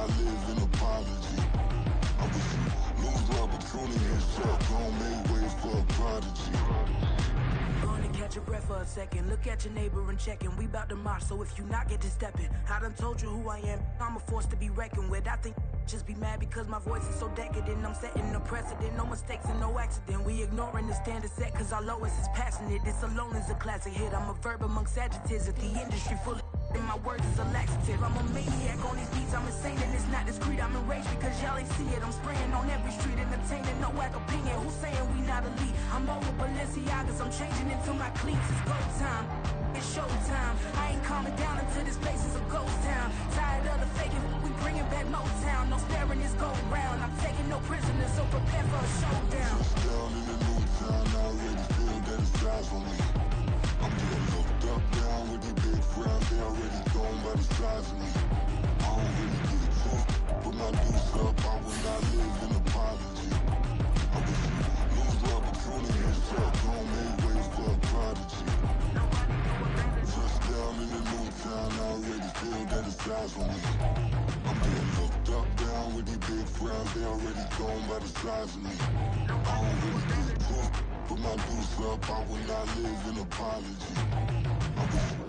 not live in apology. I wish you lose the opportunity and shut. Don't make way for a prodigy. Catch your breath for a second. Look at your neighbor and checking. We bout to march, so if you not get to stepping. I done told you who I am. I'm a force to be reckoned with. I think just be mad because my voice is so decadent. I'm setting a precedent. No mistakes and no accident. We ignoring the standard set cause our lowest is passionate. This alone is a classic hit. I'm a verb amongst adjectives. If the industry full of and my words is a laxative. I'm a maniac on these beats. I'm insane and it's not discreet. I'm enraged because y'all ain't see it. I'm spraying on every street, entertaining no whack opinion. Who's saying we not elite? I'm over Balenciagas. I'm changing into my cleats. It's go time. It's showtime. I ain't calming down until this place is a ghost town. Tired of the faking. We bringing back Motown. No staring this go round. I'm taking no prisoners, so prepare for a showdown. Just down in the new town. I already feel that it's eyes on me. I'm getting looked up down with these big frowns. They already gone by the size of me. I don't really get it too. Put my deuce up, I will not live in apology. I wish you lose the opportunity and shut. Don't make way for a prodigy. Just down in the new town, I already feel that it's eyes on me. I'm getting looked up down with these big frowns. They already gone by the size of me. I don't really get it too. Put my deuce up, I will not live in apology.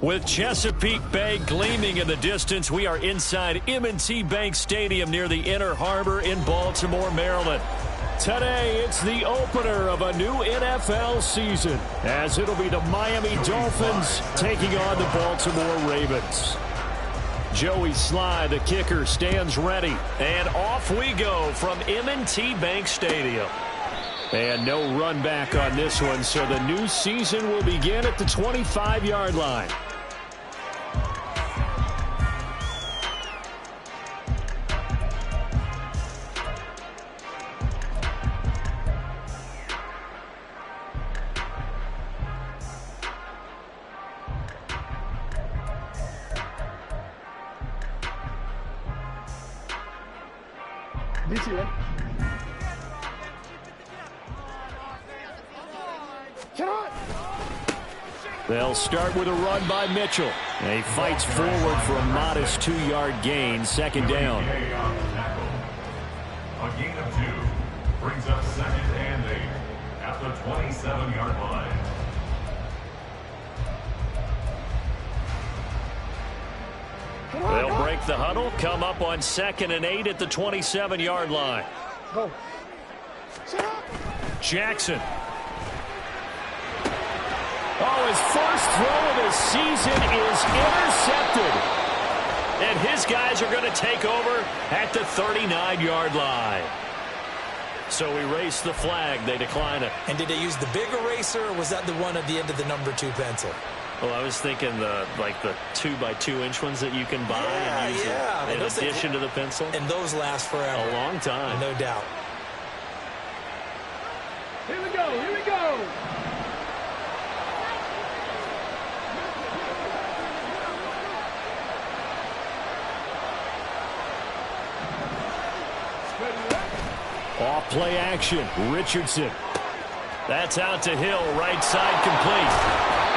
With Chesapeake Bay gleaming in the distance, we are inside M&T Bank Stadium near the Inner Harbor in Baltimore, Maryland. Today, it's the opener of a new NFL season, as it'll be the Miami Dolphins taking on the Baltimore Ravens. Joey Sly, the kicker, stands ready, and off we go from M&T Bank Stadium. And no run back on this one, so the new season will begin at the 25-yard line. They'll start with a run by Mitchell. And he fights forward for a modest 2-yard gain, second down. A gain of 2 brings up second and 8 at the 27-yard line. They'll break the huddle, come up on second and 8 at the 27-yard line. Jackson. Oh, his first throw of the season is intercepted. And his guys are going to take over at the 39-yard line. So erase the flag. They decline it. And did they use the big eraser, or was that the one at the end of the number 2 pencil? Well, I was thinking the 2x2-inch ones that you can buy and use in addition to the pencil. And those last forever. A long time. No doubt. Here we go. Here we go. Off play action. Richardson. That's out to Hill. Right side complete.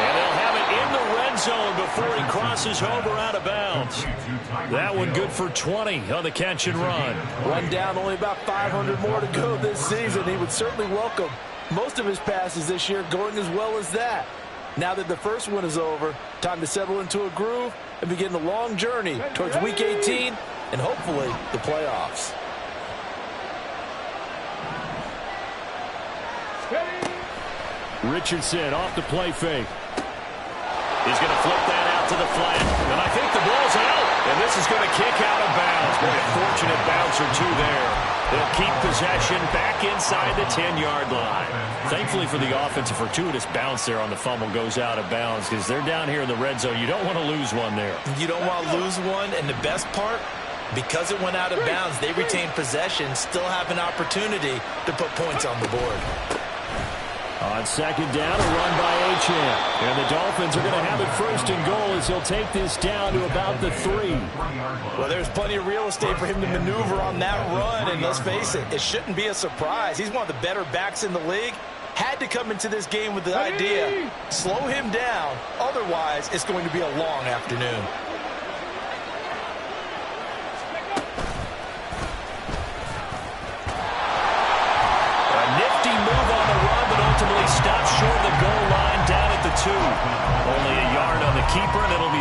And they'll have it in the red zone before he crosses over out of bounds. That one good for 20 on the catch and run. One down, only about 500 more to go this season. He would certainly welcome most of his passes this year going as well as that. Now that the first one is over, time to settle into a groove and begin the long journey towards Week 18 and hopefully the playoffs. Richardson off the play fake. He's going to flip that out to the flat. And I think the ball's out. And this is going to kick out of bounds. Boy, a fortunate bounce or two there. They'll keep possession back inside the 10-yard line. Thankfully for the offense, a fortuitous bounce there on the fumble goes out of bounds because they're down here in the red zone. You don't want to lose one there. You don't want to lose one. And the best part, because it went out of bounds, they retain possession, still have an opportunity to put points on the board. On second down, a run by Achane. And the Dolphins are going to have it first and goal as he'll take this down to about the 3. Well, there's plenty of real estate for him to maneuver on that run. And let's face it, it shouldn't be a surprise. He's one of the better backs in the league. Had to come into this game with the idea, slow him down. Otherwise, it's going to be a long afternoon.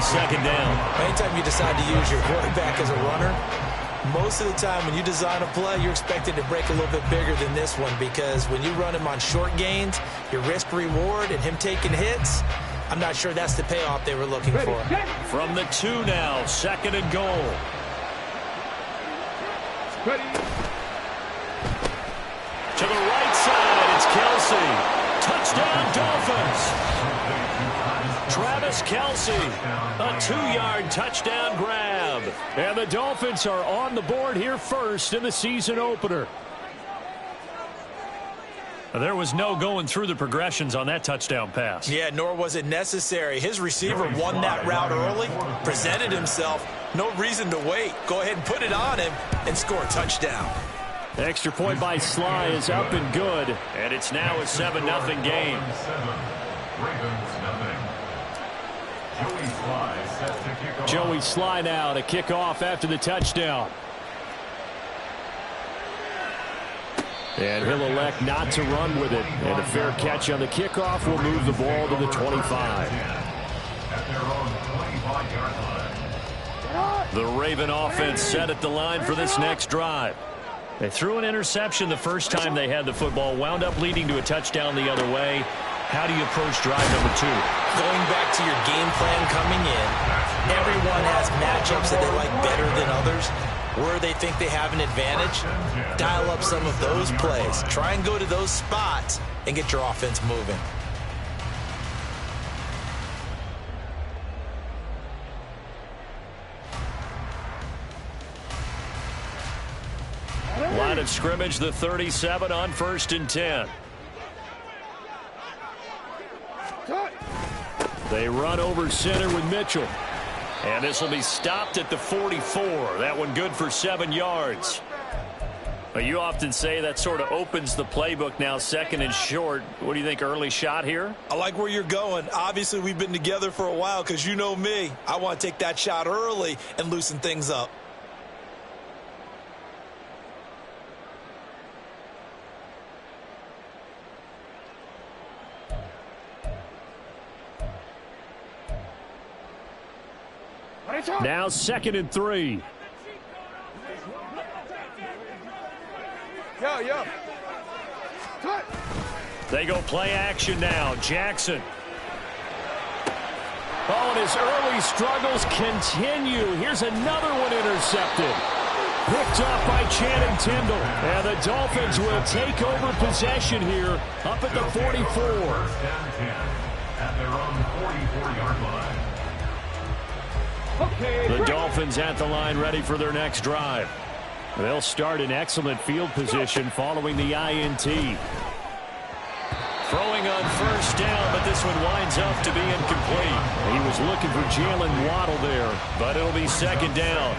second down. Anytime you decide to use your quarterback as a runner, most of the time when you design a play, you're expected to break a little bit bigger than this one, because when you run him on short gains, your risk-reward and him taking hits, I'm not sure that's the payoff they were looking for. From the 2 now, second and goal. Ready. To the right side, it's Kelsey. Touchdown, Dolphins. Travis Kelsey, a 2-yard touchdown grab. And the Dolphins are on the board here first in the season opener. There was no going through the progressions on that touchdown pass. Yeah, nor was it necessary. His receiver won that route early, presented himself. No reason to wait. Go ahead and put it on him and score a touchdown. Extra point by Sly is up and good, and it's now a 7-0 game. Joey Sly now to kick off after the touchdown. And he'll elect not to run with it. And a fair catch on the kickoff will move the ball to the 25. The Raven offense set at the line for this next drive. They threw an interception the first time they had the football, wound up leading to a touchdown the other way. How do you approach drive number 2? Going back to your game plan coming in, everyone has matchups that they like better than others, where they think they have an advantage. Dial up some of those plays. Try and go to those spots and get your offense moving. Line of scrimmage, the 37 on 1st and 10. They run over center with Mitchell. And this will be stopped at the 44. That one good for 7 yards. But you often say that sort of opens the playbook now, 2nd and short. What do you think, early shot here? I like where you're going. Obviously, we've been together for a while, because you know me. I want to take that shot early and loosen things up. Now 2nd and 3. Yo. They go play action now. Jackson. Oh, and his early struggles continue. Here's another one intercepted. Picked up by Channing Tindall. And the Dolphins will take over possession here up at the 44. At their own 44-yard line. The Dolphins at the line, ready for their next drive. They'll start in excellent field position following the INT. Throwing on 1st down, but this one winds up to be incomplete. He was looking for Jalen Waddle there, but it'll be 2nd down.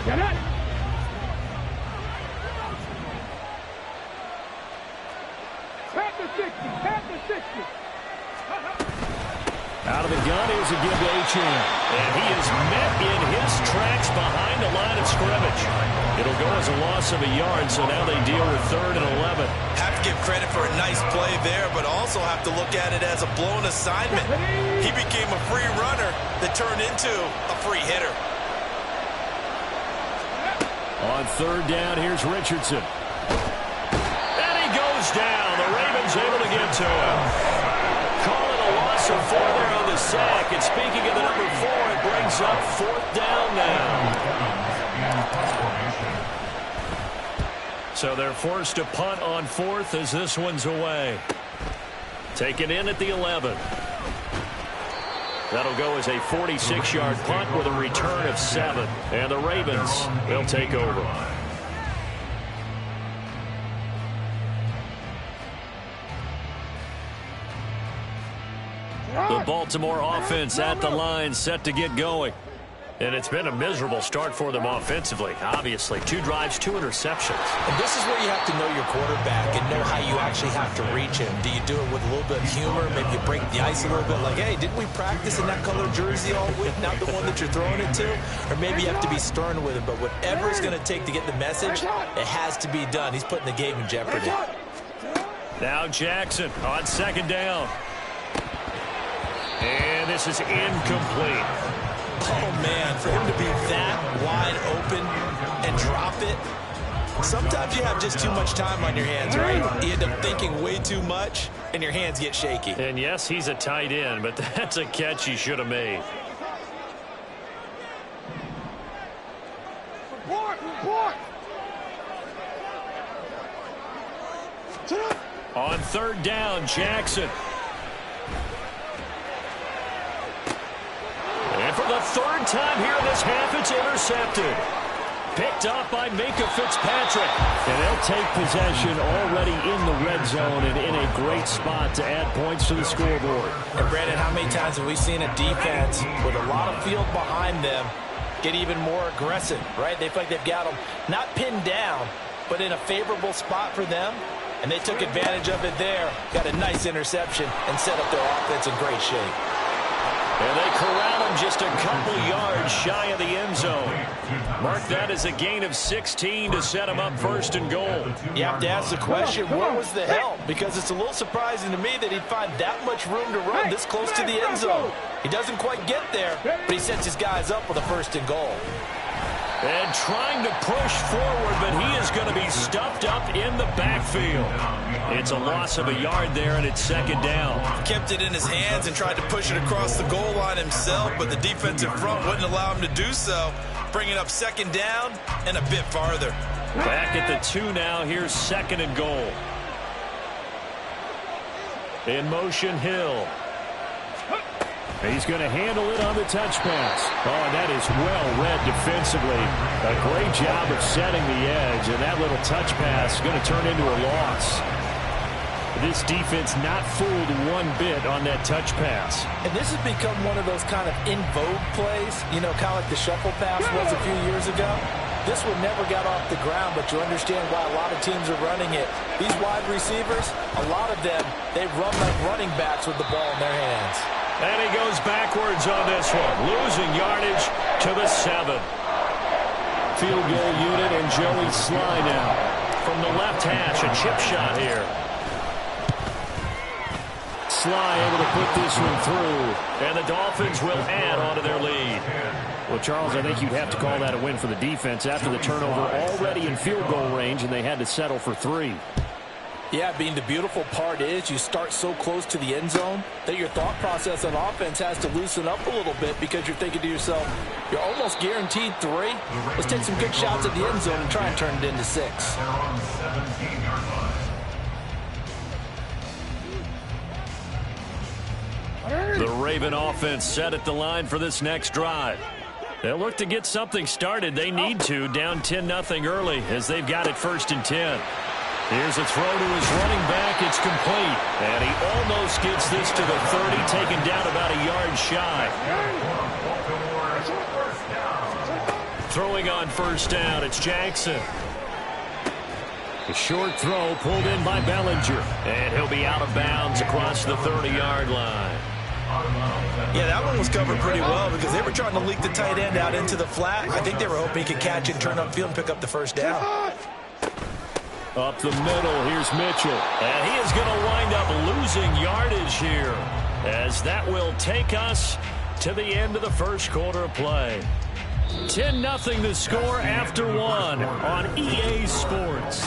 Get it! Tap the 60! Tap the 60! Out of the gun, here's a give to Achane. And he is met in his tracks behind the line of scrimmage. It'll go as a loss of a yard, so now they deal with 3rd and 11. Have to give credit for a nice play there, but also have to look at it as a blown assignment. He became a free runner that turned into a free hitter. On 3rd down, here's Richardson. And he goes down. The Ravens able to get to him. Call it a loss of 4 there on the sack. And speaking of the number 4, it brings up 4th down now. So they're forced to punt on 4th as this one's away. Taken in at the 11. That'll go as a 46-yard punt with a return of 7. And the Ravens, they'll take over. The Baltimore offense at the line, set to get going. And it's been a miserable start for them offensively, obviously. 2 drives, 2 interceptions. And this is where you have to know your quarterback and know how you actually have to reach him. Do you do it with a little bit of humor? Maybe you break the ice a little bit like, hey, didn't we practice in that color jersey all week, not the one that you're throwing it to? Or maybe you have to be stern with him. But whatever it's going to take to get the message, it has to be done. He's putting the game in jeopardy. Now Jackson on 2nd down. And this is incomplete. Oh, man, for him to be that wide open and drop it. Sometimes you have just too much time on your hands, right? You end up thinking way too much, and your hands get shaky. And, yes, he's a tight end, but that's a catch he should have made. On 3rd down, Jackson. And for the 3rd time here in this half, it's intercepted. Picked off by Minka Fitzpatrick. And they'll take possession already in the red zone and in a great spot to add points to the scoreboard. And, Brandon, how many times have we seen a defense with a lot of field behind them get even more aggressive, right? They feel like they've got them not pinned down, but in a favorable spot for them. And they took advantage of it there. Got a nice interception and set up their offense in great shape. And they corral him just a couple yards shy of the end zone. Mark that as a gain of 16 to set him up 1st and goal. You have to ask the question, where was the help? Because it's a little surprising to me that he'd find that much room to run this close to the end zone. He doesn't quite get there, but he sets his guys up with a 1st and goal. And trying to push forward, but he is going to be stuffed up in the backfield. It's a loss of a yard there, and it's 2nd down. He kept it in his hands and tried to push it across the goal line himself, but the defensive front wouldn't allow him to do so. Bringing up 2nd down and a bit farther. Back at the 2 now. Here's 2nd and goal. In motion, Hill. He's going to handle it on the touch pass. Oh, and that is well read defensively. A great job of setting the edge, and that little touch pass is going to turn into a loss. This defense not fooled one bit on that touch pass. And this has become one of those kind of in vogue plays, you know, kind of like the shuffle pass was a few years ago. This one never got off the ground, but you understand why a lot of teams are running it. These wide receivers, a lot of them, they run like running backs with the ball in their hands. And he goes backwards on this one, losing yardage to the 7. Field goal unit and Joey Sly now. From the left hash, a chip shot here. Sly able to put this one through, and the Dolphins will add on to their lead. Well, Charles, I think you'd have to call that a win for the defense after the turnover already in field goal range, and they had to settle for 3. Yeah, Bean, the beautiful part is you start so close to the end zone that your thought process on offense has to loosen up a little bit because you're thinking to yourself, you're almost guaranteed 3. Let's take some good shots at the end zone and try and turn it into 6. The Raven offense set at the line for this next drive. They'll look to get something started. They need to, down 10-0 early as they've got it 1st and 10. Here's a throw to his running back. It's complete. And he almost gets this to the 30, taken down about a yard shy. Throwing on 1st down, it's Jackson. A short throw pulled in by Bellinger. And he'll be out of bounds across the 30-yard line. Yeah, that one was covered pretty well because they were trying to leak the tight end out into the flat. I think they were hoping he could catch it, turn upfield, and pick up the 1st down. Up the middle, here's Mitchell. And he is going to wind up losing yardage here, as that will take us to the end of the 1st quarter of play. 10-0 the score after 1 on EA Sports.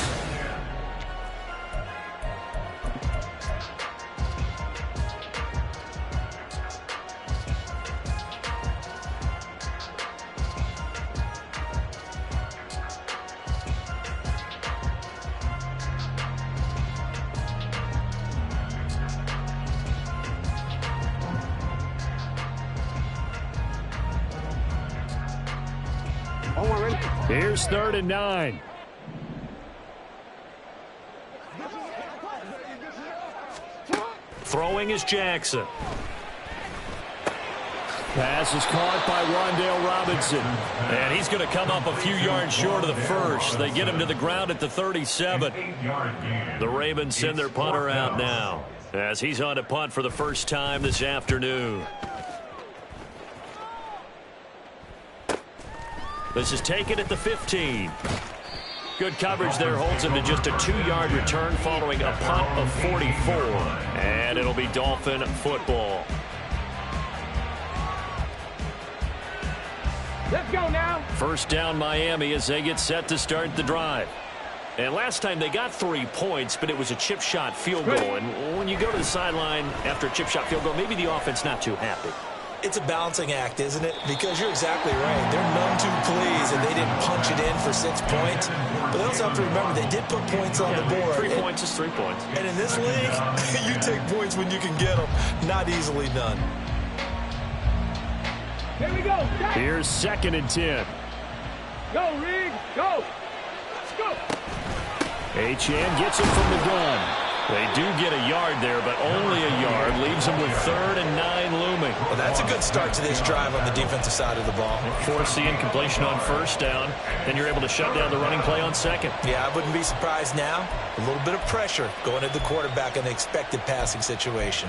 Here's 3rd and 9. Throwing is Jackson. Pass is caught by Wan'Dale Robinson. And he's going to come up a few yards short of the first. They get him to the ground at the 37. The Ravens send their punter out now as he's on to punt for the first time this afternoon. This is taken at the 15. Good coverage there holds him to just a 2-yard return following a punt of 44. And it'll be Dolphin football. Let's go now. First down Miami as they get set to start the drive. And last time they got 3 points, but it was a chip shot field goal. And when you go to the sideline after a chip shot field goal, maybe the offense not too happy. It's a balancing act, isn't it? Because you're exactly right. They're none too pleased that they didn't punch it in for 6 points. But they also have to remember they did put points on the board. 3 points is 3 points. And in this league, you take points when you can get them. Not easily done. Here we go. Here's 2nd and 10. Go, Riggs. Go. Let's go. Achane gets it from the gun. They do get a yard there, but only a yard. Leaves them with 3rd and 9 looming. Well, that's a good start to this drive on the defensive side of the ball. Force the incompletion on first down. Then you're able to shut down the running play on 2nd. Yeah, I wouldn't be surprised now. A little bit of pressure going at the quarterback in the expected passing situation.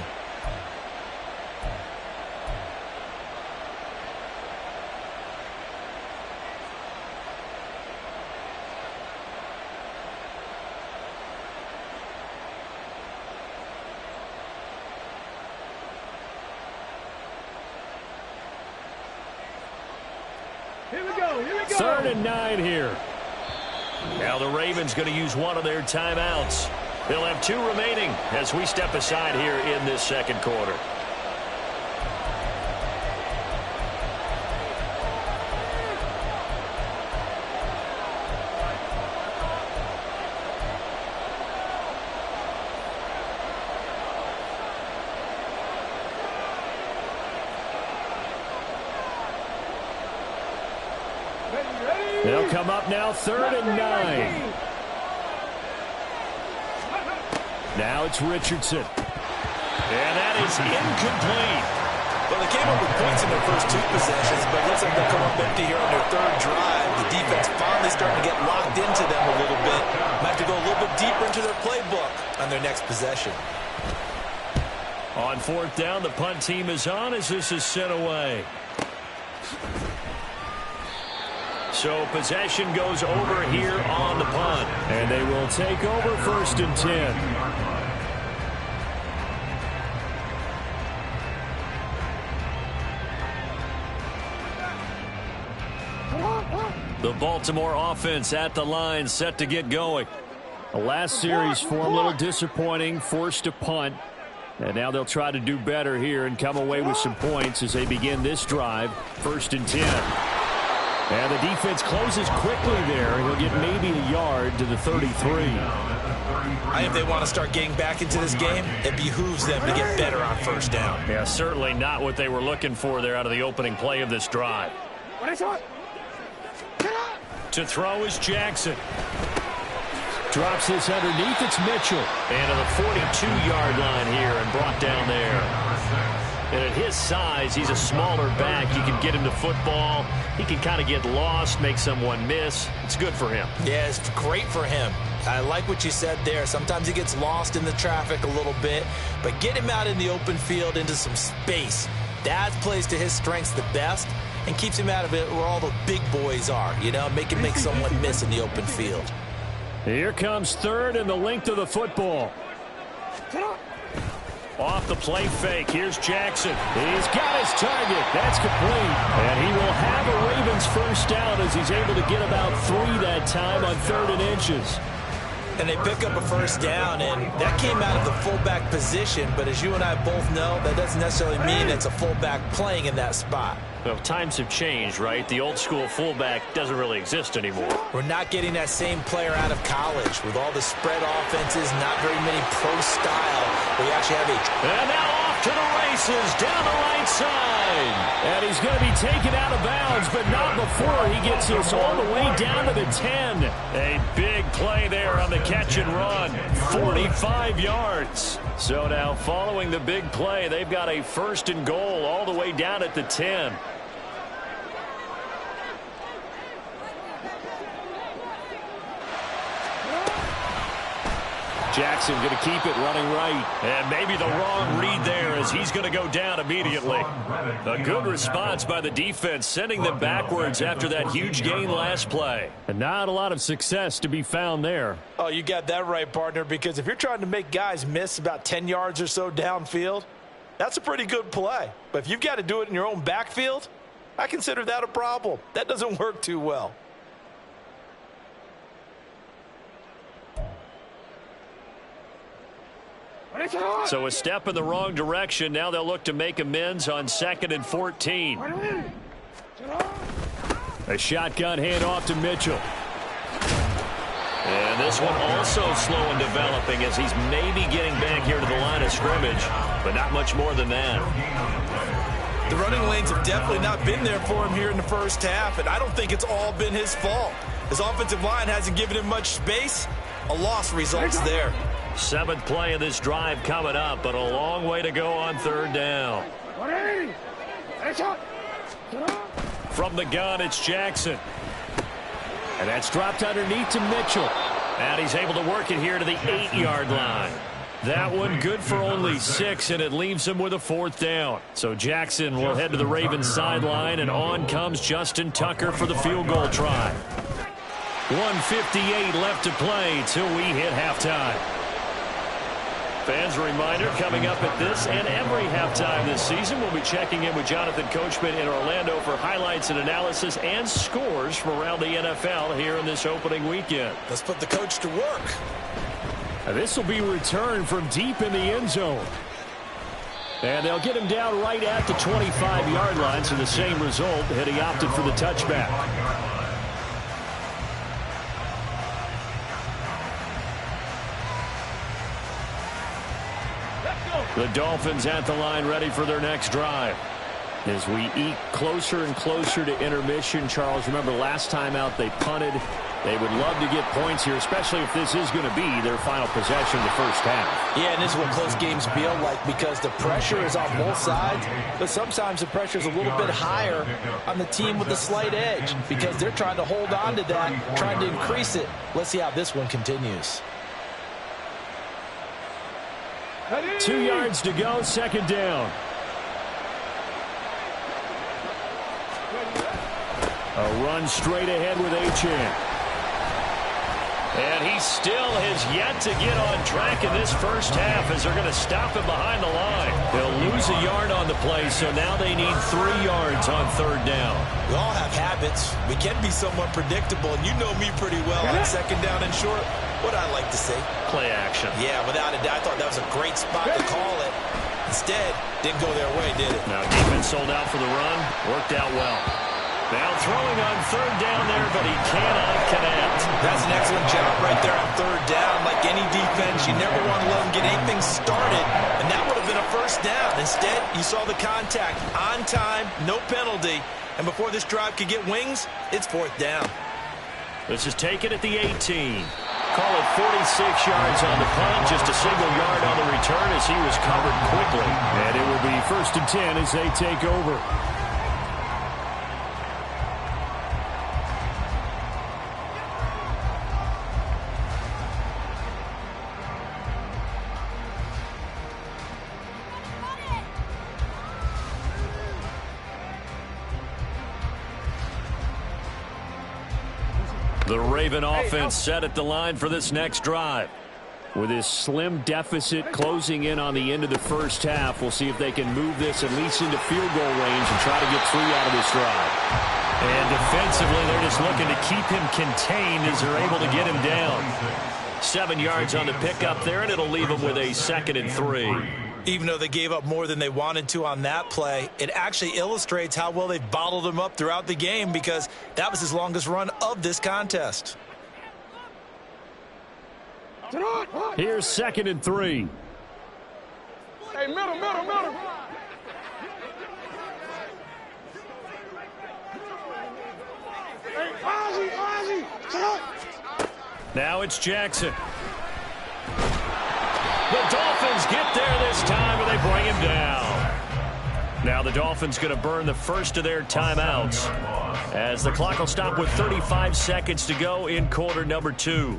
Here we go. 3rd and 9 here. Now the Ravens going to use one of their timeouts. They'll have 2 remaining as we step aside here in this second quarter. They'll come up now 3rd and 9. Now it's Richardson. And that is incomplete. Well, they came up with points in their first 2 possessions, but it looks like they'll come up empty here on their 3rd drive. The defense finally starting to get locked into them a little bit. Might have to go a little bit deeper into their playbook on their next possession. On 4th down, the punt team is on as this is sent away. So possession goes over here on the punt. And they will take over 1st and 10. The Baltimore offense at the line, set to get going. The last series for them, a little disappointing, forced to punt. And now they'll try to do better here and come away with some points as they begin this drive, 1st and 10. And the defense closes quickly there. He'll get maybe a yard to the 33. If they want to start getting back into this game, it behooves them to get better on 1st down. Yeah, certainly not what they were looking for there out of the opening play of this drive. To throw is Jackson. Drops this underneath. It's Mitchell. And to the 42-yard line here and brought down there. And at his size, he's a smaller back. You can get him to football. He can kind of get lost, make someone miss. It's good for him. Yeah, it's great for him. I like what you said there. Sometimes he gets lost in the traffic a little bit, but get him out in the open field into some space. That plays to his strengths the best and keeps him out of it where all the big boys are, you know, make someone miss in the open field. Here comes 3rd and the length of the football. Off the play fake. Here's Jackson. He's got his target. That's complete. And he will have a Ravens 1st down as he's able to get about 3 that time on 3rd and inches. And they pick up a 1st down, and that came out of the fullback position. But as you and I both know, that doesn't necessarily mean it's a fullback playing in that spot. Well, times have changed, right? The old school fullback doesn't really exist anymore. We're not getting that same player out of college with all the spread offenses, not very many pro style. We actually have a... And now off to the races down the right side. And he's going to be taken out of bounds, but not before he gets us all the way down to the 10. A big play there on the catch and run. 45 yards. So now following the big play, they've got a 1st and goal all the way down at the 10. Jackson going to keep it running right. And maybe the wrong read there as he's going to go down immediately. A good response by the defense, sending them backwards after that huge gain last play. And not a lot of success to be found there. Oh, you got that right, partner, because if you're trying to make guys miss about 10 yards or so downfield, that's a pretty good play. But if you've got to do it in your own backfield, I consider that a problem. That doesn't work too well. So a step in the wrong direction. Now they'll look to make amends on 2nd and 14. A shotgun handoff to Mitchell. And this one also slow in developing as he's maybe getting back here to the line of scrimmage, but not much more than that. The running lanes have definitely not been there for him here in the first half, and I don't think it's all been his fault. His offensive line hasn't given him much space. A loss results there. 7th play of this drive coming up, but a long way to go on 3rd down. From the gun, it's Jackson. And that's dropped underneath to Mitchell. And he's able to work it here to the 8-yard line. That one good for only 6, and it leaves him with a 4th down. So Jackson will head to the Ravens sideline, and on comes Justin Tucker for the field goal try. 1:58 left to play till we hit halftime. Fans, a reminder, coming up at this and every halftime this season, we'll be checking in with Jonathan Coachman in Orlando for highlights and analysis and scores from around the NFL here in this opening weekend. Let's put the coach to work. This will be returned from deep in the end zone. And they'll get him down right at the 25-yard line, so the same result, had he opted for the touchback. The Dolphins at the line ready for their next drive. As we eke closer and closer to intermission, Charles, remember last time out they punted. They would love to get points here, especially if this is going to be their final possession of the first half. Yeah, and this is what close games feel like because the pressure is on both sides, but sometimes the pressure is a little bit higher on the team with the slight edge because they're trying to hold on to that, trying to increase it. Let's see how this one continues. 2 yards to go, 2nd down. A run straight ahead with Achane. And he still has yet to get on track in this first half as they're going to stop him behind the line. They'll lose a yard on the play, so now they need 3 yards on 3rd down. We all have habits. We can be somewhat predictable, and you know me pretty well on 2nd down and short. What I like to say? Play action. Yeah, without a doubt, I thought that was a great spot to call it. Instead, didn't go their way, did it? Now defense sold out for the run. Worked out well. Now throwing on 3rd down there, but he cannot connect. That's an excellent job right there on 3rd down. Like any defense, you never want to let them get anything started, and that would have been a 1st down. Instead, you saw the contact on time, no penalty, and before this drive could get wings, it's 4th down. This is taken at the 18. Call it 46 yards on the punt, just a single yard on the return as he was covered quickly. And it will be 1st and 10 as they take over. The Raven offense set at the line for this next drive. With this slim deficit closing in on the end of the first half, we'll see if they can move this at least into field goal range and try to get 3 out of this drive. And defensively, they're just looking to keep him contained as they're able to get him down. 7 yards on the pickup there, and it'll leave him with a 2nd and 3. Even though they gave up more than they wanted to on that play, it actually illustrates how well they've bottled him up throughout the game because that was his longest run of this contest. Here's 2nd and 3. Hey, middle. Hey, Ozzy, come. Now it's Jackson. The Dolphins get there this time, and they bring him down. Now the Dolphins going to burn the first of their timeouts as the clock will stop with 35 seconds to go in quarter number 2.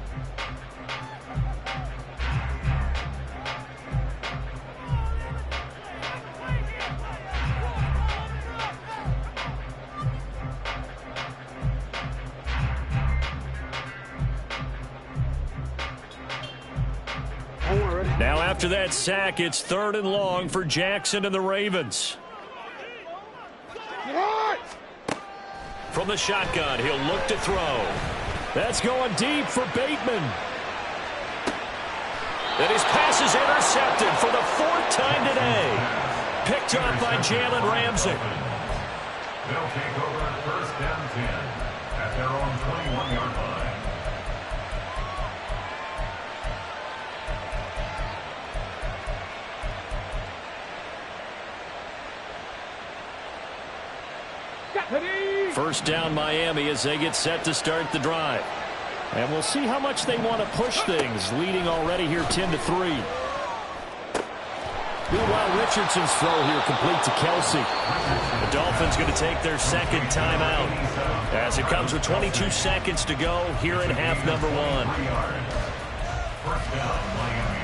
Now after that sack, it's 3rd and long for Jackson and the Ravens. From the shotgun, he'll look to throw. That's going deep for Bateman. And his pass is intercepted for the 4th time today. Picked up by Jalen Ramsey. They'll take over 1st and 10 at their own 21-yard line. First down Miami as they get set to start the drive. And we'll see how much they want to push things, leading already here 10-3. Meanwhile, Richardson's throw here complete to Kelsey. The Dolphins going to take their 2nd timeout as it comes with 22 seconds to go here in half number 1. First down, Miami.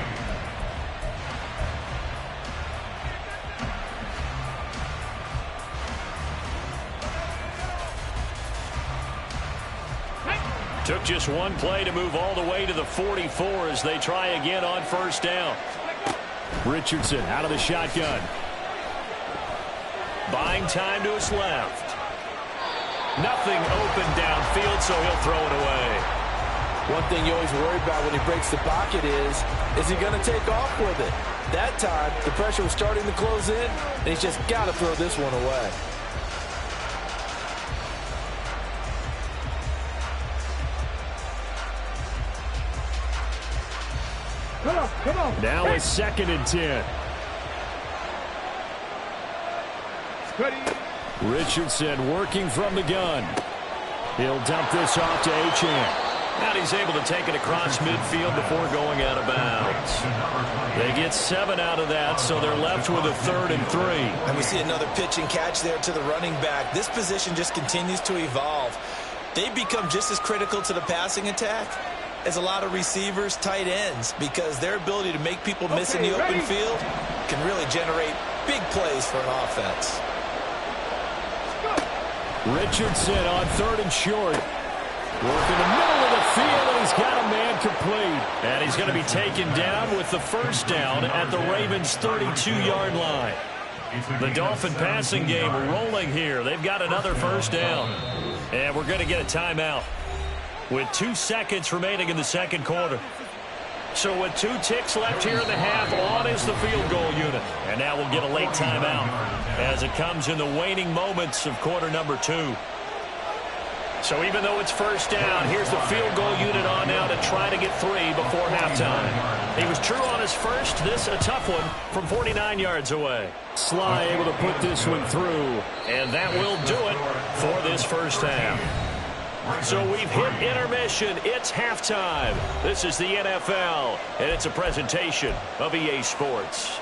Took just one play to move all the way to the 44 as they try again on 1st down. Richardson out of the shotgun. Buying time to his left. Nothing open downfield, so he'll throw it away. One thing you always worry about when he breaks the pocket is he going to take off with it? That time, the pressure was starting to close in, and he's just got to throw this one away. Come on. Now it's 2nd and 10. Richardson working from the gun. He'll dump this off to Achane. And he's able to take it across midfield before going out of bounds. They get 7 out of that, so they're left with a 3rd and 3. And we see another pitch and catch there to the running back. This position just continues to evolve. They've become just as critical to the passing attack as a lot of receivers, tight ends, because their ability to make people miss in the open field can really generate big plays for an offense. Richardson on 3rd and short. Working the middle of the field, and he's got a man complete. And he's going to be taken down with the 1st down at the Ravens' 32-yard line. The Dolphin passing game rolling here. They've got another 1st down. And we're going to get a timeout with 2 seconds remaining in the 2nd quarter. So with 2 ticks left here in the half, on is the field goal unit. And now we'll get a late timeout as it comes in the waning moments of quarter number 2. So even though it's 1st down, here's the field goal unit on now to try to get 3 before halftime. He was true on his first. This a tough one from 49 yards away. Sly able to put this one through, and that will do it for this 1st half. So we've hit intermission. It's halftime. This is the NFL, and it's a presentation of EA Sports.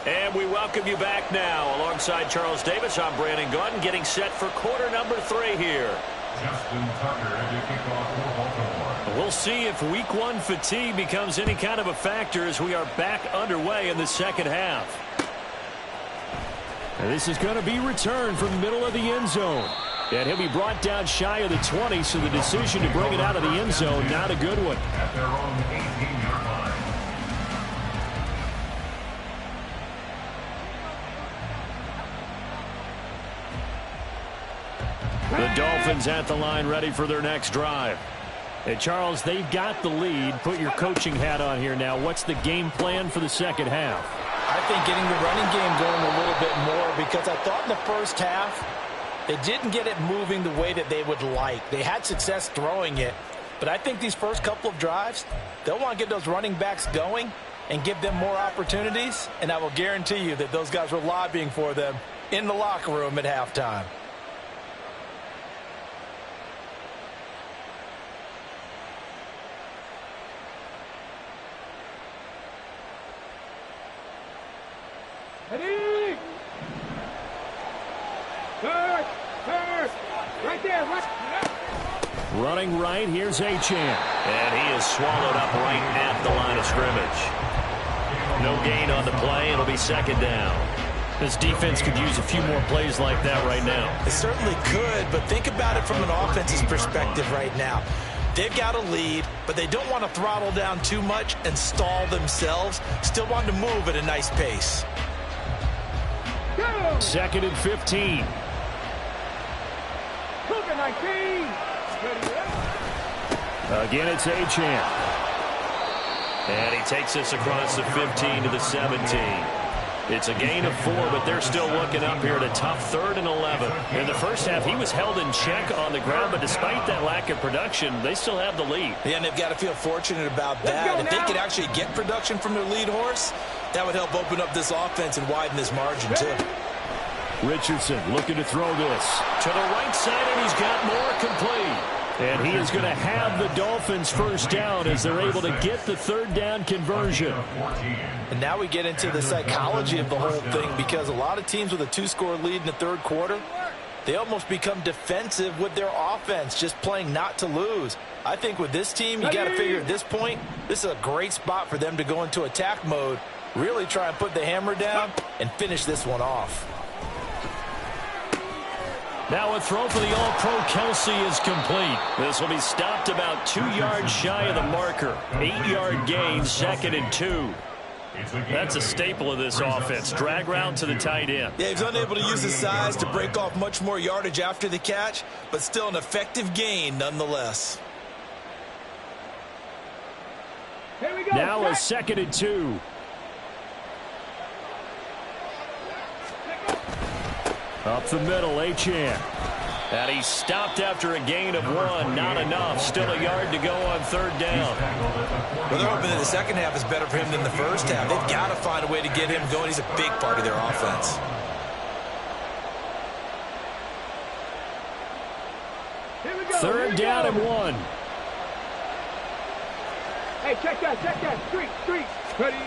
And we welcome you back now. Alongside Charles Davis, I'm Brandon Gordon, getting set for quarter number 3 here. Justin Tucker to kick off for Baltimore. We'll see if week 1 fatigue becomes any kind of a factor as we are back underway in the 2nd half. And this is going to be returned from the middle of the end zone. And he'll be brought down shy of the 20, so the decision to bring it out of the end zone, not a good one. At their own 18-yard line. The Dolphins at the line ready for their next drive. Hey, Charles, they've got the lead. Put your coaching hat on here now. What's the game plan for the 2nd half? I think getting the running game going a little bit more, because I thought in the first half they didn't get it moving the way that they would like. They had success throwing it, but I think these first couple of drives, they'll want to get those running backs going and give them more opportunities, and I will guarantee you that those guys were lobbying for them in the locker room at halftime. Ready? Third. Right there, right. Running right, here's Achane. And he is swallowed up right at the line of scrimmage. No gain on the play. It'll be second down. This defense could use a few more plays like that right now. It certainly could, but think about it from an offense's perspective right now. They've got a lead, but they don't want to throttle down too much and stall themselves. Still want to move at a nice pace. Go. Second and 15. Look at 19. Again, it's Achane. And he takes this across the 15 to the 17. It's a gain of 4, but they're still looking up here at a tough 3rd and 11. In the first half, he was held in check on the ground, but despite that lack of production, they still have the lead. Yeah, and they've got to feel fortunate about that. If they could actually get production from their lead horse, that would help open up this offense and widen this margin, too. Richardson looking to throw this to the right side, and he's got more complete. And he is going to have the Dolphins first down as they're able to get the 3rd down conversion. And now we get into the psychology of the whole thing, because a lot of teams with a 2-score lead in the 3rd quarter, they almost become defensive with their offense, just playing not to lose. I think with this team, you got to figure at this point, this is a great spot for them to go into attack mode, really try and put the hammer down and finish this one off. Now a throw for the All-Pro Kelsey is complete. This will be stopped about 2 yards shy of the marker. 8-yard gain, 2nd and 2. That's a staple of this offense. Drag route to the tight end. Yeah, he's unable to use his size to break off much more yardage after the catch, but still an effective gain nonetheless. Here we go. Now a 2nd and 2. Up the middle, Achane. And he's stopped after a gain of 1. Not enough. Still a yard to go on 3rd down. Well, they're hoping that the second half is better for him than the first half. They've got to find a way to get him going. He's a big part of their offense. Here we go. 3rd down and 1. Hey, check that. Street. Ready?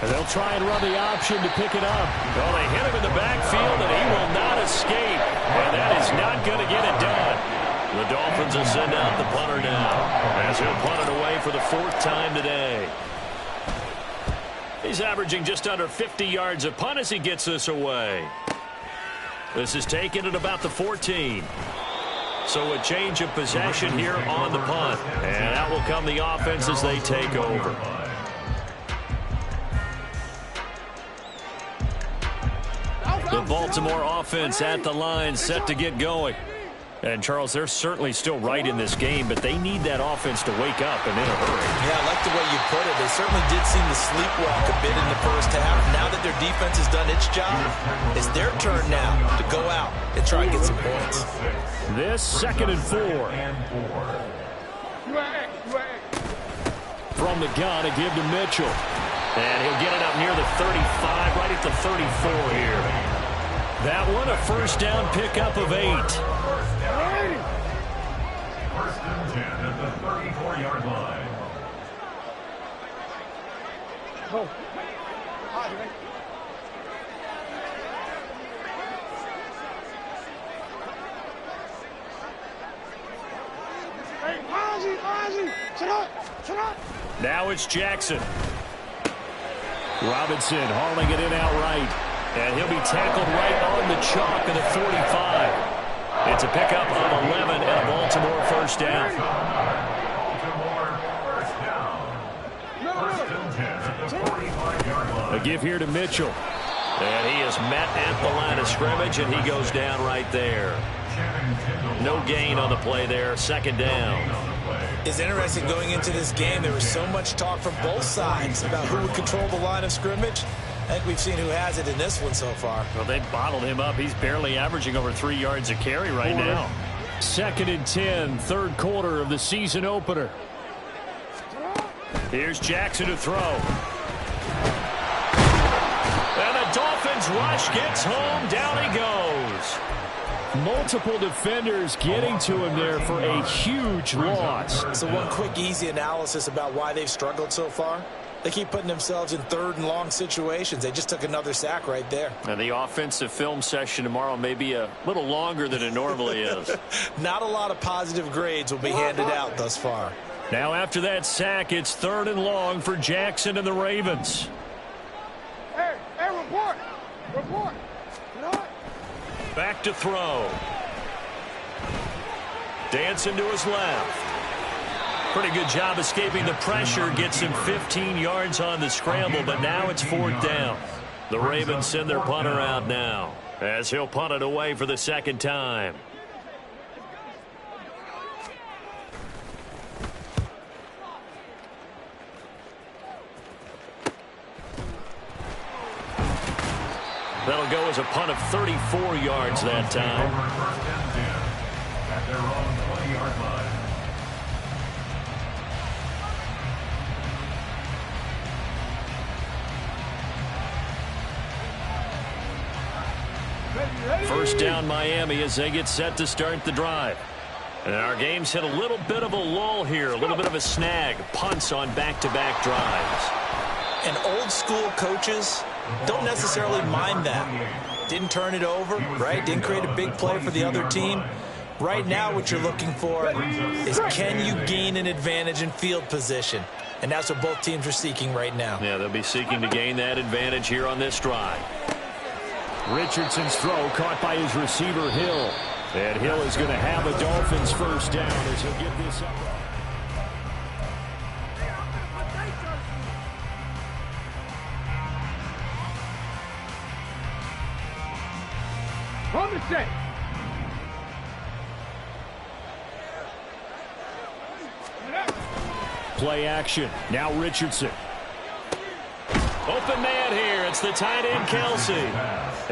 And they'll try and run the option to pick it up. Well, they hit him in the backfield, and he will not escape. And that is not going to get it done. The Dolphins will send out the punter now, as he'll punt it away for the 4th time today. He's averaging just under 50 yards a punt as he gets this away. This is taken at about the 14. So a change of possession here on the punt. And out will come the offense as they take over. The Baltimore offense at the line, set to get going. And, Charles, they're certainly still right in this game, but they need that offense to wake up and in a hurry. Yeah, I like the way you put it. They certainly did seem to sleepwalk a bit in the first half. Now that their defense has done its job, it's their turn now to go out and try and get some points. This 2nd and 4. From the gun, a give to Mitchell. And he'll get it up near the 35, right at the 34 here. That one, a first down pickup of 8. First and 10 at the 34-yard line. Oh. Now it's Jackson. Robinson hauling it in outright. And he'll be tackled right on the chalk of the 45. It's a pickup of 11 and a Baltimore first down. A give here to Mitchell. And he is met at the line of scrimmage, and he goes down right there. No gain on the play there, 2nd down. It's interesting going into this game. There was so much talk from both sides about who would control the line of scrimmage. I think we've seen who has it in this one so far. Well, they bottled him up. He's barely averaging over 3 yards a carry right now. 2nd and 10, third quarter of the season opener. Here's Jackson to throw. And the Dolphins rush gets home. Down he goes. Multiple defenders getting to him there for a huge loss. So one quick, easy analysis about why they've struggled so far. They keep putting themselves in 3rd and long situations. They just took another sack right there. And the offensive film session tomorrow may be a little longer than it normally is. Not a lot of positive grades will be handed out thus far. Now after that sack, it's 3rd and long for Jackson and the Ravens. Hey, report. Report. Back to throw. Dancing to his left. Pretty good job escaping the pressure. Gets him 15 yards on the scramble, but now it's 4th down. The Ravens send their punter out now, as he'll punt it away for the 2nd time. That'll go as a punt of 34 yards that time. At their own 20-yard line. First down Miami as they get set to start the drive. And our game's hit a little bit of a lull here, a little bit of a snag. Punts on back-to-back drives. And old school coaches don't necessarily mind that. Didn't turn it over, right? Didn't create a big play for the other team. Right now what you're looking for is, can you gain an advantage in field position? And that's what both teams are seeking right now. Yeah, they'll be seeking to gain that advantage here on this drive. Richardson's throw caught by his receiver, Hill. And Hill is going to have a Dolphins first down as he'll get this up. On the set. Play action. Now Richardson. Open man here. It's the tight end, Kelsey.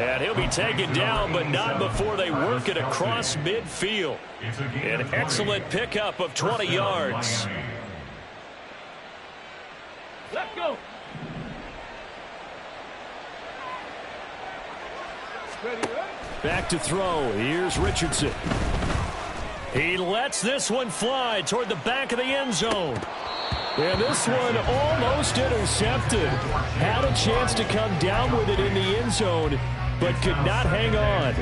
And he'll be taken down, but not before they work it across midfield. An excellent pickup of 20 yards. Let's go. Back to throw. Here's Richardson. He lets this one fly toward the back of the end zone. And this one almost intercepted. Had a chance to come down with it in the end zone, but could not hang on.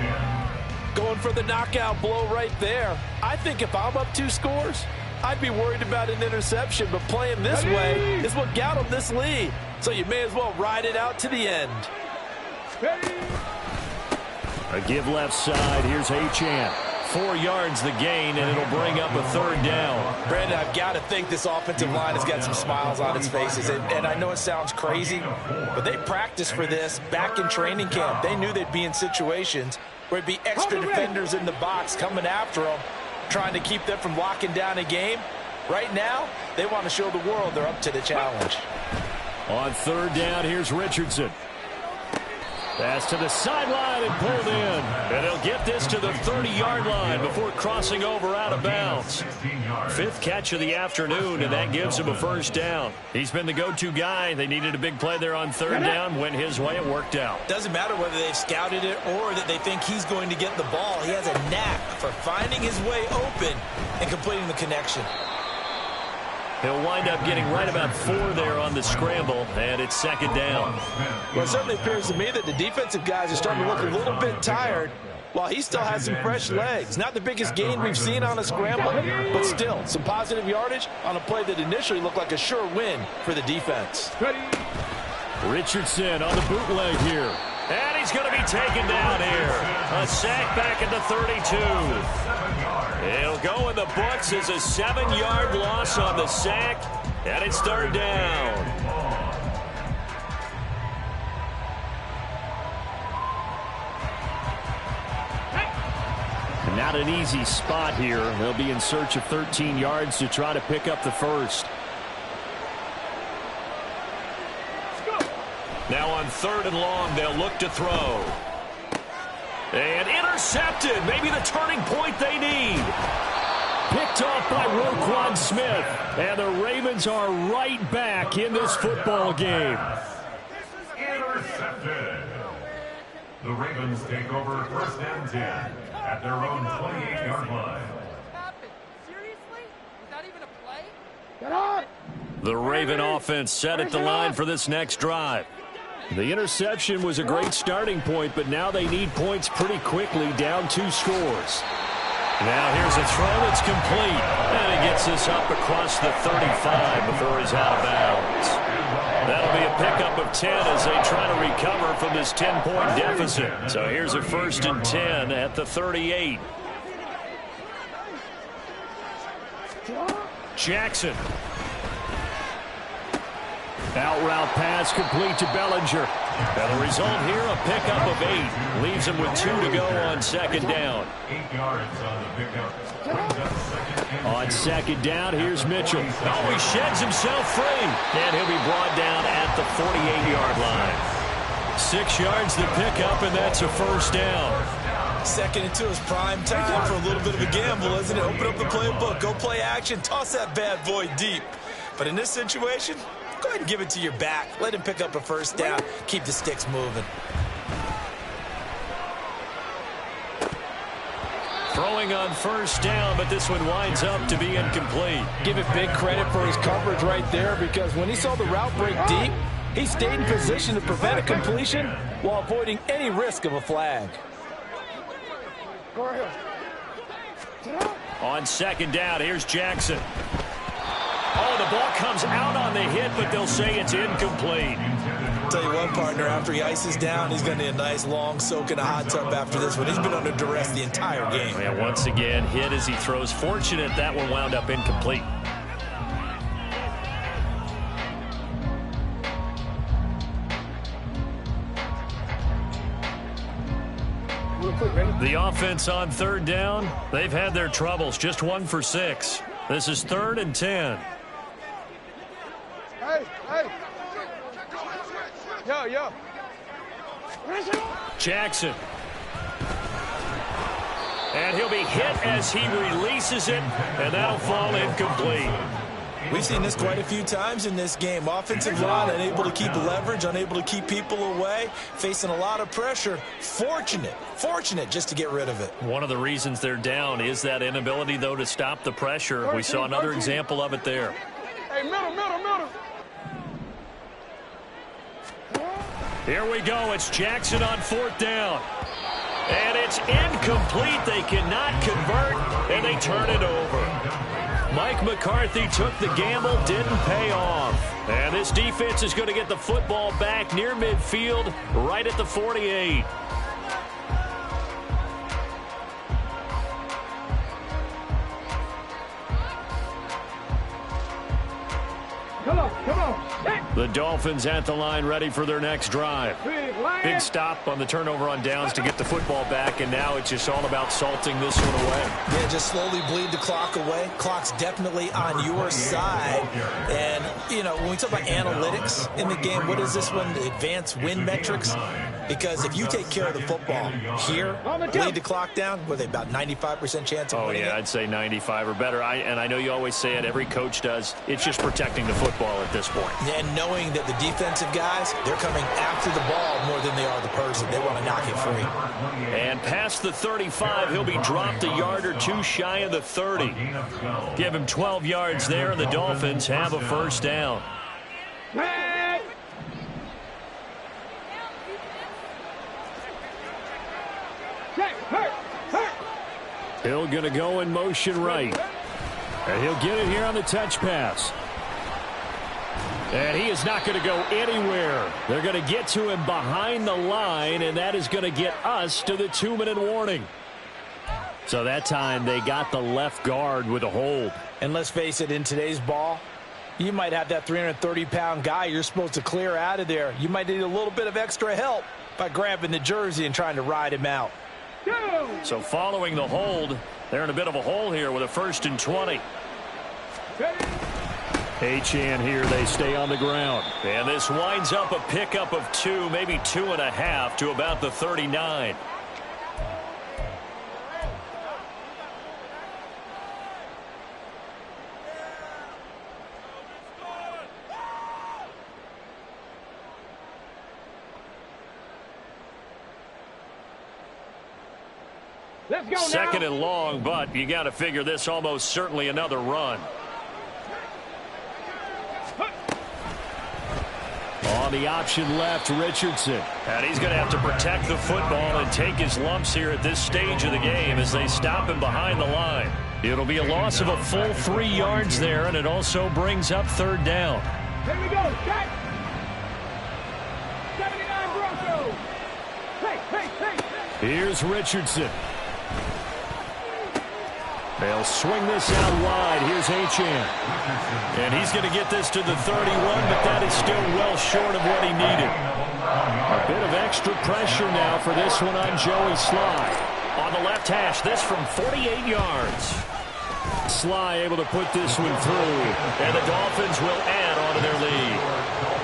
Going for the knockout blow right there. I think if I'm up 2 scores, I'd be worried about an interception, but playing this way is what got him this lead. So you may as well ride it out to the end. A give left side. Here's Achane. 4 yards the gain, and it'll bring up a 3rd down. Brandon, I've got to think this offensive line has got some smiles on its faces. And I know it sounds crazy, but they practiced for this back in training camp. They knew they'd be in situations where it'd be extra defenders in the box coming after them, trying to keep them from locking down a game. Right now, they want to show the world they're up to the challenge. On 3rd down, here's Richardson. Pass to the sideline and pulled in. And he'll get this to the 30-yard line before crossing over out of bounds. 5th catch of the afternoon, and that gives him a first down. He's been the go-to guy. They needed a big play there on 3rd down. Went his way. It worked out. Doesn't matter whether they've scouted it or that they think he's going to get the ball. He has a knack for finding his way open and completing the connection. He'll wind up getting right about 4 there on the scramble, and it's 2nd down. Well, it certainly appears to me that the defensive guys are starting to look a little bit tired, while he still has some fresh legs. Not the biggest gain we've seen on a scramble, but still some positive yardage on a play that initially looked like a sure win for the defense. Richardson on the bootleg here. And he's going to be taken down here. A sack back at the 32. It'll go in the books as a 7-yard loss on the sack, and it's 3rd down. And Not an easy spot here. They'll be in search of 13 yards to try to pick up the first. Now on 3rd and long, they'll look to throw. And intercepted. Maybe the turning point they need. Picked off by Roquan Smith. And the Ravens are right back in this football game. Intercepted. The Ravens take over 1st and 10 at their own 28-yard line. Seriously? Was that even a play? Get on! The Raven offense set at the line for this next drive. The interception was a great starting point, but now they need points pretty quickly, down 2 scores. Now here's a throw that's complete. And he gets this up across the 35 before he's out of bounds. That'll be a pickup of 10 as they try to recover from this 10-point deficit. So here's a 1st and 10 at the 38. Jackson. Out route pass complete to Bellinger. And the result here, a pickup of 8. Leaves him with 2 to go on 2nd down. 8 yards on the pickup. On 2nd down, here's Mitchell. Oh, he sheds himself free. And he'll be brought down at the 48-yard line. 6 yards the pickup, and that's a 1st down. Second into his prime time for a little bit of a gamble, isn't it? Open up the playbook, go play action, toss that bad boy deep. But in this situation, go ahead and give it to your back. Let him pick up a 1st down. Keep the sticks moving. Throwing on 1st down, but this one winds up to be incomplete. Give it big credit for his coverage right there, because when he saw the route break deep, he stayed in position to prevent a completion while avoiding any risk of a flag. On 2nd down, here's Jackson. Oh, the ball comes out on the hit, but they'll say it's incomplete. Tell you what, partner, after he ices down, he's going to need a nice long soak in a hot tub after this one. He's been under duress the entire game. And once again, hit as he throws. Fortunate that one wound up incomplete. The offense on 3rd down, they've had their troubles. Just 1 for 6. This is 3rd and 10. Hey, hey. Yo. Jackson. And he'll be hit as he releases it, and that'll fall incomplete. We've seen this quite a few times in this game. Offensive line unable to keep leverage, unable to keep people away, facing a lot of pressure. Fortunate just to get rid of it. One of the reasons they're down is that inability, though, to stop the pressure. We saw another example of it there. Hey, middle. Here we go. It's Jackson on 4th down. And it's incomplete. They cannot convert, and they turn it over. Mike McCarthy took the gamble, didn't pay off. And this defense is going to get the football back near midfield, right at the 48. Come on. The Dolphins at the line, ready for their next drive. Big stop on the turnover on downs to get the football back, and now it's just all about salting this one away. Yeah, just slowly bleed the clock away. Clock's definitely on your side. And, you know, when we talk about analytics in the game, what is this one? The advanced win metrics? Because if you take care of the football here, bleed the clock down, what are they, about 95% chance of winning it? I'd say 95 or better. And I know you always say it, every coach does. It's just protecting the football at this point. And knowing that the defensive guys, they're coming after the ball more than they are the person. They want to knock it free. And past the 35, he'll be dropped a yard or two shy of the 30. Give him 12 yards there, and the Dolphins have a 1st down. Hill going to go in motion right. And he'll get it here on the touch pass. And he is not going to go anywhere. They're going to get to him behind the line, and that is going to get us to the 2-minute warning. So that time they got the left guard with a hold. And let's face it, in today's ball, you might have that 330-pound guy you're supposed to clear out of there. You might need a little bit of extra help by grabbing the jersey and trying to ride him out. So following the hold, they're in a bit of a hole here with a 1st and 20. Achane here, they stay on the ground. And this winds up a pickup of 2, maybe 2.5 to about the 39. Let's go. Second now. and long, but you got to figure this almost certainly another run. On the option left, Richardson. And he's going to have to protect the football and take his lumps here at this stage of the game as they stop him behind the line. It'll be a loss of a full 3 yards there, and it also brings up 3rd down. Here we go. Set. 79 Broncos. Hey. Here's Richardson. They'll swing this out wide. Here's Achane. And he's going to get this to the 31, but that is still well short of what he needed. A bit of extra pressure now for this one on Joey Sly. On the left hash, this from 48 yards. Sly able to put this one through, and the Dolphins will add on to their lead.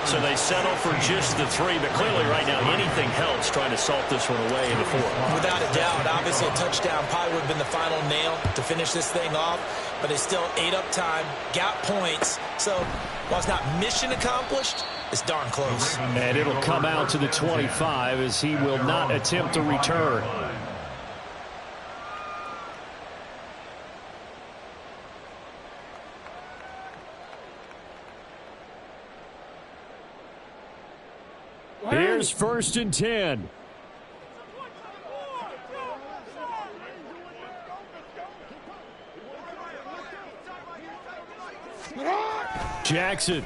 So they settle for just the 3, but clearly right now anything helps trying to salt this one away in the 4th. Without a doubt, obviously a touchdown probably would have been the final nail to finish this thing off, but they still ate up time, got points. So while it's not mission accomplished, it's darn close. And it'll come out to the 25 as he will not attempt to return. Here's 1st and 10. Jackson.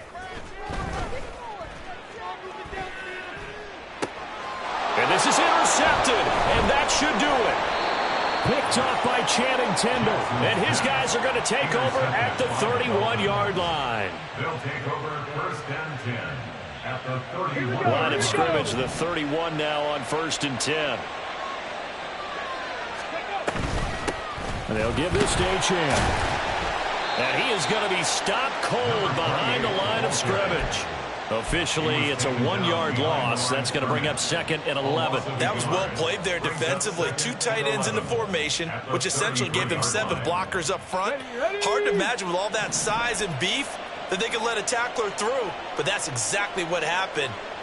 And this is intercepted, and that should do it. Picked off by Channing Tindall, and his guys are going to take over at the 31-yard line. They'll take over 1st and 10 at the 31. Line of scrimmage, the 31 now on 1st and 10. And they'll give this to Achane. And he is going to be stopped cold behind the line of scrimmage. Officially, it's a 1-yard loss. That's going to bring up 2nd and 11. That was well played there defensively. 2 tight ends in the formation, which essentially gave them 7 blockers up front. Hard to imagine with all that size and beef that they could let a tackler through, but that's exactly what happened.